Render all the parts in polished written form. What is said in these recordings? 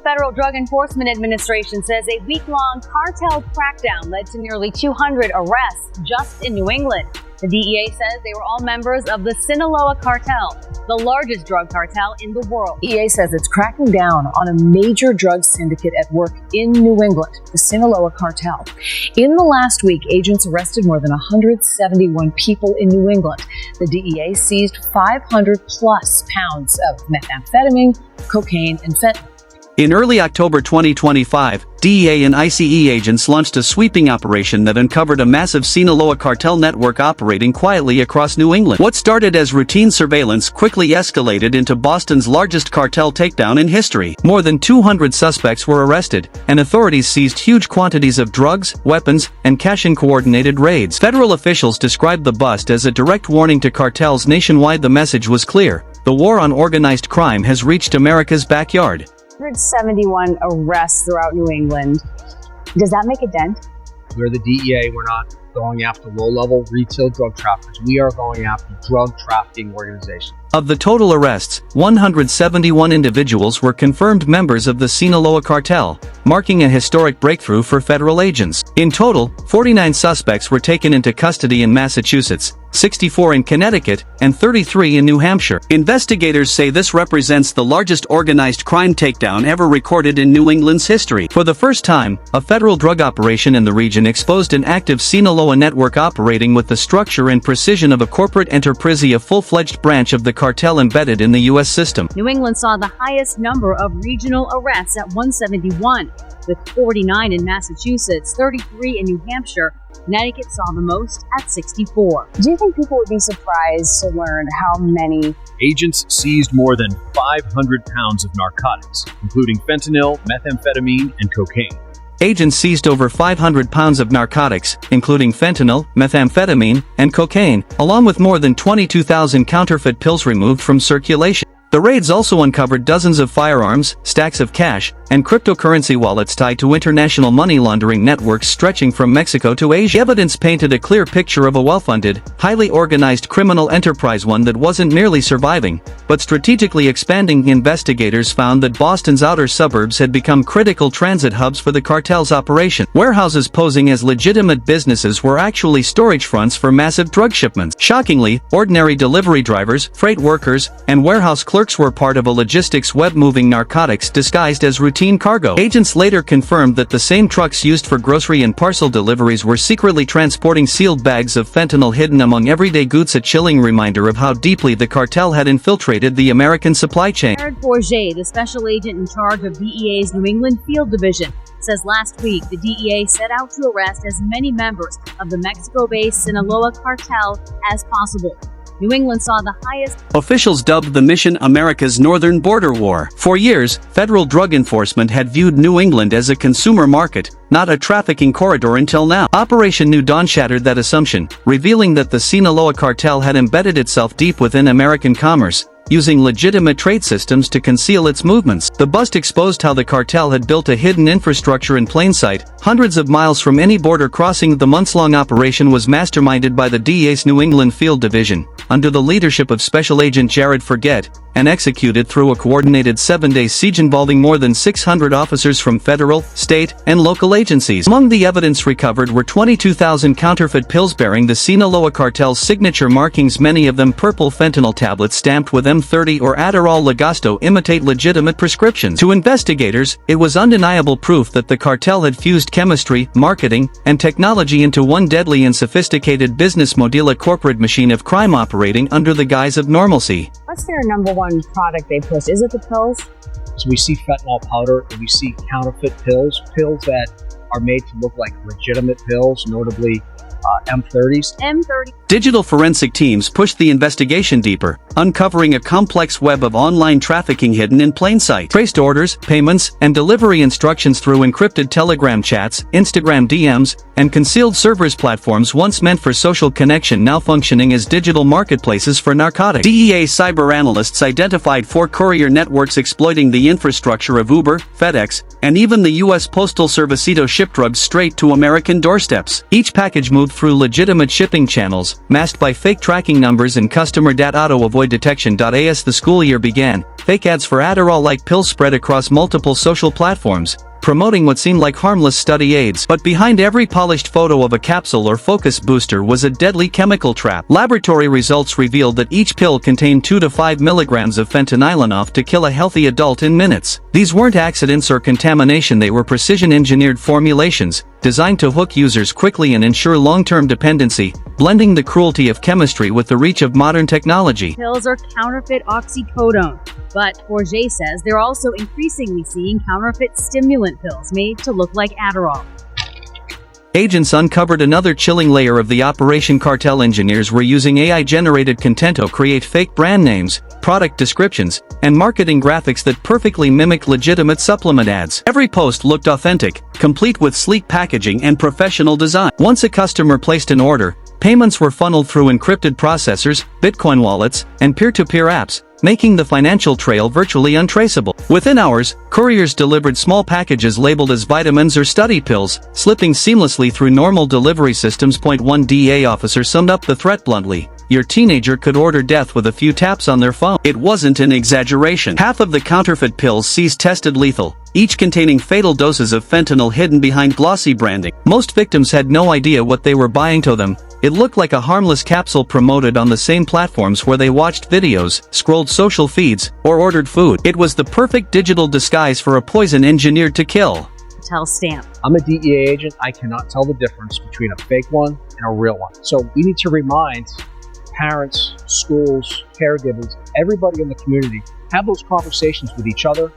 Federal Drug Enforcement Administration says a week-long cartel crackdown led to nearly 200 arrests just in New England. The DEA says they were all members of the Sinaloa Cartel, the largest drug cartel in the world. DEA says it's cracking down on a major drug syndicate at work in New England, the Sinaloa Cartel. In the last week, agents arrested more than 171 people in New England. The DEA seized 500 plus pounds of methamphetamine, cocaine, and fentanyl. In early October 2025, DEA and ICE agents launched a sweeping operation that uncovered a massive Sinaloa cartel network operating quietly across New England. What started as routine surveillance quickly escalated into Boston's largest cartel takedown in history. More than 200 suspects were arrested, and authorities seized huge quantities of drugs, weapons, and cash in coordinated raids. Federal officials described the bust as a direct warning to cartels nationwide. The message was clear: the war on organized crime has reached America's backyard. 171 arrests throughout New England. Does that make a dent? We're the DEA. We're not going after low-level retail drug traffickers. We are going after drug trafficking organizations. Of the total arrests, 171 individuals were confirmed members of the Sinaloa Cartel, marking a historic breakthrough for federal agents. In total, 49 suspects were taken into custody in Massachusetts, 64 in Connecticut, and 33 in New Hampshire. Investigators say this represents the largest organized crime takedown ever recorded in New England's history. For the first time, a federal drug operation in the region exposed an active Sinaloa network operating with the structure and precision of a corporate enterprise, a full-fledged branch of the cartel embedded in the U.S. system. New England saw the highest number of regional arrests at 171, with 49 in Massachusetts, 33 in New Hampshire. Connecticut saw the most at 64. Do you think people would be surprised to learn how many agents seized more than 500 pounds of narcotics, including fentanyl, methamphetamine, and cocaine? Agents seized over 500 pounds of narcotics, including fentanyl, methamphetamine, and cocaine, along with more than 22,000 counterfeit pills removed from circulation. The raids also uncovered dozens of firearms, stacks of cash, and cryptocurrency wallets tied to international money laundering networks stretching from Mexico to Asia. Evidence painted a clear picture of a well-funded, highly organized criminal enterprise, one that wasn't merely surviving, but strategically expanding. Investigators found that Boston's outer suburbs had become critical transit hubs for the cartel's operation. Warehouses posing as legitimate businesses were actually storage fronts for massive drug shipments. Shockingly, ordinary delivery drivers, freight workers, and warehouse clerks were part of a logistics web moving narcotics disguised as routine cargo. Agents later confirmed that the same trucks used for grocery and parcel deliveries were secretly transporting sealed bags of fentanyl hidden among everyday goods, a chilling reminder of how deeply the cartel had infiltrated the American supply chain. Jared Bourget, the special agent in charge of DEA's New England Field Division, says last week the DEA set out to arrest as many members of the Mexico-based Sinaloa Cartel as possible. New England saw the highest. Officials dubbed the mission America's Northern Border War. For years, federal drug enforcement had viewed New England as a consumer market, not a trafficking corridor, until now. Operation New Dawn shattered that assumption, revealing that the Sinaloa Cartel had embedded itself deep within American commerce, using legitimate trade systems to conceal its movements. The bust exposed how the cartel had built a hidden infrastructure in plain sight, hundreds of miles from any border crossing. The months-long operation was masterminded by the DEA's New England Field Division, under the leadership of Special Agent Jared Forget, and executed through a coordinated 7-day siege involving more than 600 officers from federal, state, and local agencies. Among the evidence recovered were 22,000 counterfeit pills bearing the Sinaloa Cartel's signature markings, many of them purple fentanyl tablets stamped with M30 or Adderall Legasto imitate legitimate prescriptions. To investigators, it was undeniable proof that the cartel had fused chemistry, marketing, and technology into one deadly and sophisticated business model, a corporate machine of crime operating under the guise of normalcy. What's their number one product they push? Is it the pills? So we see fentanyl powder, and we see counterfeit pills that are made to look like legitimate pills, notably M30s. Digital forensic teams pushed the investigation deeper, uncovering a complex web of online trafficking hidden in plain sight. Traced orders, payments, and delivery instructions through encrypted Telegram chats, Instagram DMs, and concealed servers. Platforms once meant for social connection now functioning as digital marketplaces for narcotics. DEA cyber analysts identified 4 courier networks exploiting the infrastructure of Uber, FedEx, and even the U.S. Postal Service to ship drugs straight to American doorsteps. Each package moved funneled through legitimate shipping channels, masked by fake tracking numbers and customer data to avoid detection. As the school year began, fake ads for Adderall-like pills spread across multiple social platforms, promoting what seemed like harmless study aids. But behind every polished photo of a capsule or focus booster was a deadly chemical trap. Laboratory results revealed that each pill contained 2 to 5 milligrams of fentanyl, enough to kill a healthy adult in minutes. These weren't accidents or contamination, they were precision-engineered formulations, designed to hook users quickly and ensure long-term dependency, blending the cruelty of chemistry with the reach of modern technology. Pills are counterfeit oxycodone, but Forget says they're also increasingly seeing counterfeit stimulant pills made to look like Adderall. Agents uncovered another chilling layer of the operation. Cartel engineers were using AI-generated content to create fake brand names, product descriptions, and marketing graphics that perfectly mimic legitimate supplement ads. Every post looked authentic, complete with sleek packaging and professional design. Once a customer placed an order, payments were funneled through encrypted processors, Bitcoin wallets, and peer-to-peer apps, making the financial trail virtually untraceable. Within hours, couriers delivered small packages labeled as vitamins or study pills, slipping seamlessly through normal delivery systems. One DEA officer summed up the threat bluntly: your teenager could order death with a few taps on their phone. It wasn't an exaggeration. Half of the counterfeit pills seized tested lethal, each containing fatal doses of fentanyl hidden behind glossy branding. Most victims had no idea what they were buying to them. It looked like a harmless capsule promoted on the same platforms where they watched videos, scrolled social feeds, or ordered food. It was the perfect digital disguise for a poison engineered to kill. Tell stamp. I'm a DEA agent. I cannot tell the difference between a fake one and a real one. So we need to remind parents, schools, caregivers, everybody in the community, have those conversations with each other.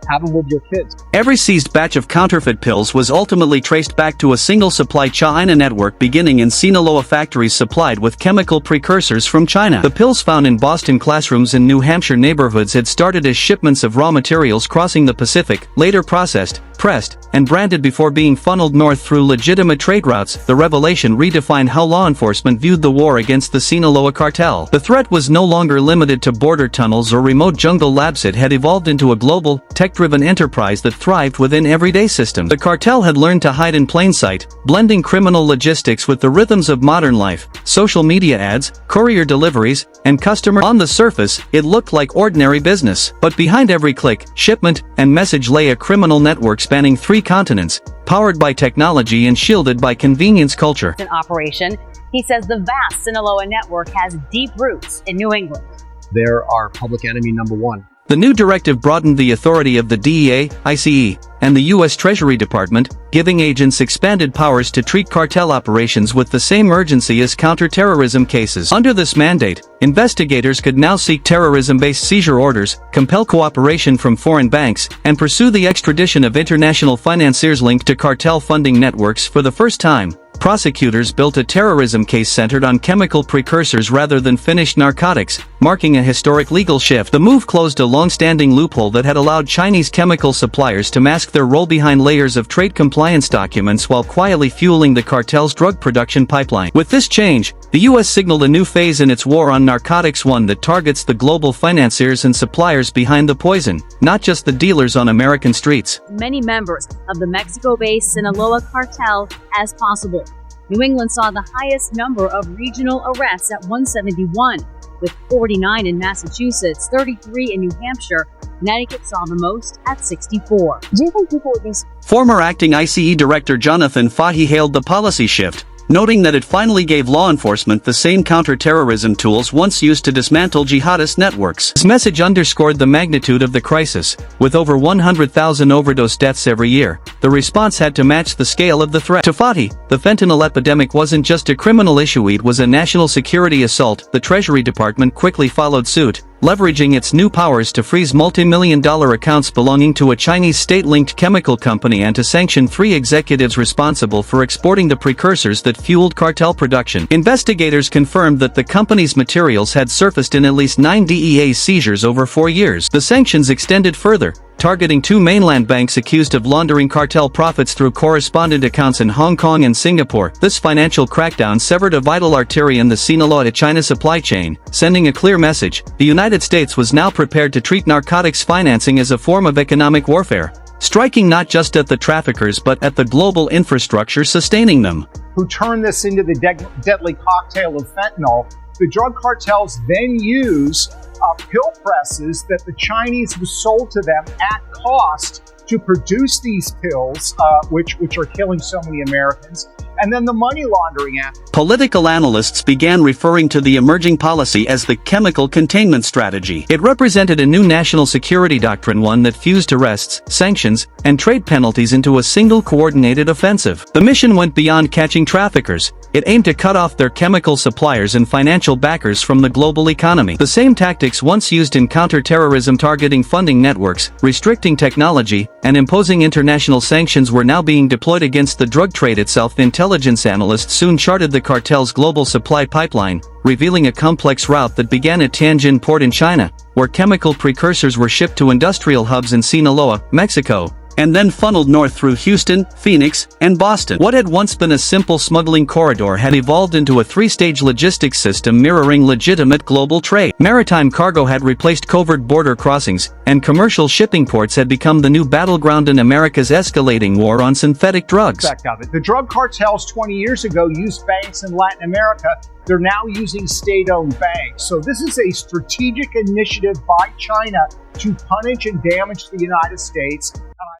Have them with your kids. Every seized batch of counterfeit pills was ultimately traced back to a single supply China network beginning in Sinaloa factories supplied with chemical precursors from China. The pills found in Boston classrooms in New Hampshire neighborhoods had started as shipments of raw materials crossing the Pacific, later processed, pressed, and branded before being funneled north through legitimate trade routes. The revelation redefined how law enforcement viewed the war against the Sinaloa Cartel. The threat was no longer limited to border tunnels or remote jungle labs. It had evolved into a global, tech-driven enterprise that thrived within everyday systems. The cartel had learned to hide in plain sight, blending criminal logistics with the rhythms of modern life. Social media ads, courier deliveries, and customer. On the surface, it looked like ordinary business. But behind every click, shipment, and message lay a criminal network spanning 3 continents, powered by technology and shielded by convenience culture. In operation, he says the vast Sinaloa network has deep roots in New England. They're our public enemy number one. The new directive broadened the authority of the DEA, ICE, and the U.S. Treasury Department, giving agents expanded powers to treat cartel operations with the same urgency as counterterrorism cases. Under this mandate, investigators could now seek terrorism-based seizure orders, compel cooperation from foreign banks, and pursue the extradition of international financiers linked to cartel funding networks. For the first time, prosecutors built a terrorism case centered on chemical precursors rather than finished narcotics, marking a historic legal shift. The move closed a long-standing loophole that had allowed Chinese chemical suppliers to mask their role behind layers of trade compliance documents while quietly fueling the cartel's drug production pipeline. With this change, the U.S. signaled a new phase in its war on narcotics, one that targets the global financiers and suppliers behind the poison, not just the dealers on American streets. Many members of the Mexico-based Sinaloa Cartel as possible. New England saw the highest number of regional arrests at 171, with 49 in Massachusetts, 33 in New Hampshire. Connecticut saw the most at 64. Do you think people would be... Former acting ICE Director Jonathan Fahey hailed the policy shift, noting that it finally gave law enforcement the same counter-terrorism tools once used to dismantle jihadist networks. His message underscored the magnitude of the crisis. With over 100,000 overdose deaths every year, the response had to match the scale of the threat. To Fahey, the fentanyl epidemic wasn't just a criminal issue, it was a national security assault. The Treasury Department quickly followed suit, leveraging its new powers to freeze multi-million-dollar accounts belonging to a Chinese state-linked chemical company and to sanction 3 executives responsible for exporting the precursors that fueled cartel production. Investigators confirmed that the company's materials had surfaced in at least 9 DEA seizures over 4 years. The sanctions extended further, targeting 2 mainland banks accused of laundering cartel profits through correspondent accounts in Hong Kong and Singapore. This financial crackdown severed a vital artery in the Sinaloa to China supply chain, sending a clear message: the United States was now prepared to treat narcotics financing as a form of economic warfare, striking not just at the traffickers but at the global infrastructure sustaining them. who turn this into the deadly cocktail of fentanyl. The drug cartels then use pill presses that the Chinese was sold to them at cost to produce these pills, which are killing so many Americans. And then the money laundering act. Political analysts began referring to the emerging policy as the chemical containment strategy. It represented a new national security doctrine, one that fused arrests, sanctions, and trade penalties into a single coordinated offensive. The mission went beyond catching traffickers. It aimed to cut off their chemical suppliers and financial backers from the global economy. The same tactics once used in counterterrorism, targeting funding networks, restricting technology, and imposing international sanctions, were now being deployed against the drug trade itself. Intelligence analysts soon charted the cartel's global supply pipeline, revealing a complex route that began at Tianjin port in China, where chemical precursors were shipped to industrial hubs in Sinaloa, Mexico, and then funneled north through Houston, Phoenix, and Boston. What had once been a simple smuggling corridor had evolved into a three-stage logistics system mirroring legitimate global trade. Maritime cargo had replaced covert border crossings, and commercial shipping ports had become the new battleground in America's escalating war on synthetic drugs. The drug cartels 20 years ago used banks in Latin America. They're now using state-owned banks. So this is a strategic initiative by China to punish and damage the United States